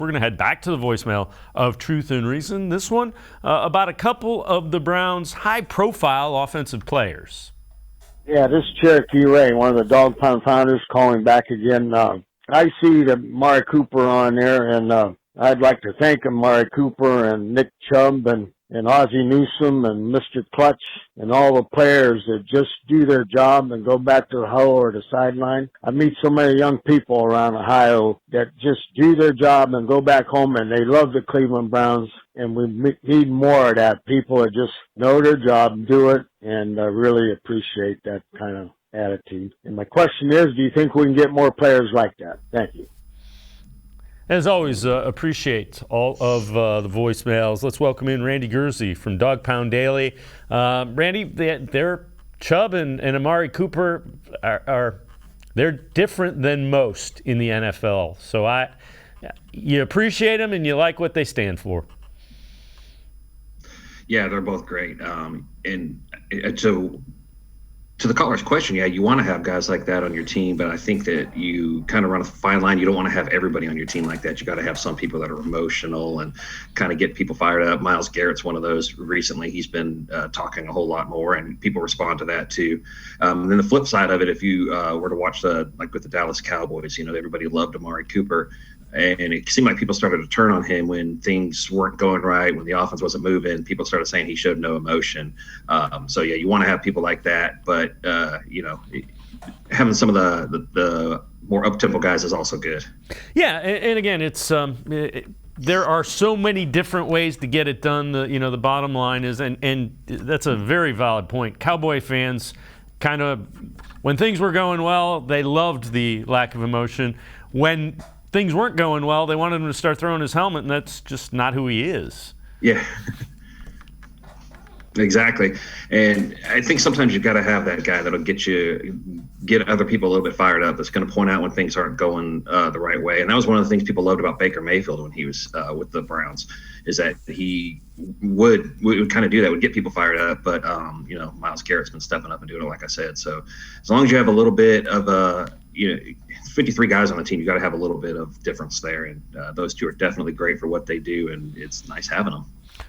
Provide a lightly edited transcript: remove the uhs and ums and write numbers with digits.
We're going to head back to the voicemail of Truth and Reason. This one about a couple of the Browns' high-profile offensive players. Yeah, this is Cherokee Ray, one of the Dog Pound founders, calling back again. I see the Amari Cooper on there, and I'd like to thank Amari Cooper and Nick Chubb and Ozzie Newsome and Mr. Clutch and all the players that just do their job and go back to the huddle or the sideline. I meet so many young people around Ohio that just do their job and go back home, and they love the Cleveland Browns, and we need more of that. People that just know their job, do it, and really appreciate that kind of attitude. And my question is, do you think we can get more players like that? Thank you. As always, appreciate all of the voicemails. Let's welcome in Randy Gurzy from Dog Pound Daily. Randy, they're Chubb and Amari Cooper they're different than most in the NFL. So you appreciate them and you like what they stand for. Yeah, they're both great. And to the caller's question, yeah, you want to have guys like that on your team, but I think that you kind of run a fine line. You don't want to have everybody on your team like that. You got to have some people that are emotional and kind of get people fired up. Myles Garrett's one of those recently. He's been talking a whole lot more, and people respond to that too. Then the flip side of it, if you were to watch like with the Dallas Cowboys, everybody loved Amari Cooper. And it seemed like people started to turn on him when things weren't going right, when the offense wasn't moving. People started saying he showed no emotion. So, yeah, you want to have people like that. But, having some of the more up-tempo guys is also good. Yeah, and again, it's there are so many different ways to get it done. The bottom line is, and that's a very valid point. Cowboy fans kind of, when things were going well, they loved the lack of emotion. When things weren't going well, they wanted him to start throwing his helmet, and that's just not who he is. Yeah, exactly. And I think sometimes you've got to have that guy that'll get other people a little bit fired up, that's going to point out when things aren't going the right way. And that was one of the things people loved about Baker Mayfield when he was with the Browns, is that he would kind of do that, would get people fired up. But, Myles Garrett's been stepping up and doing it, like I said. So as long as you have a little bit of 53 guys on the team, you got to have a little bit of difference there. And those two are definitely great for what they do, and it's nice having them.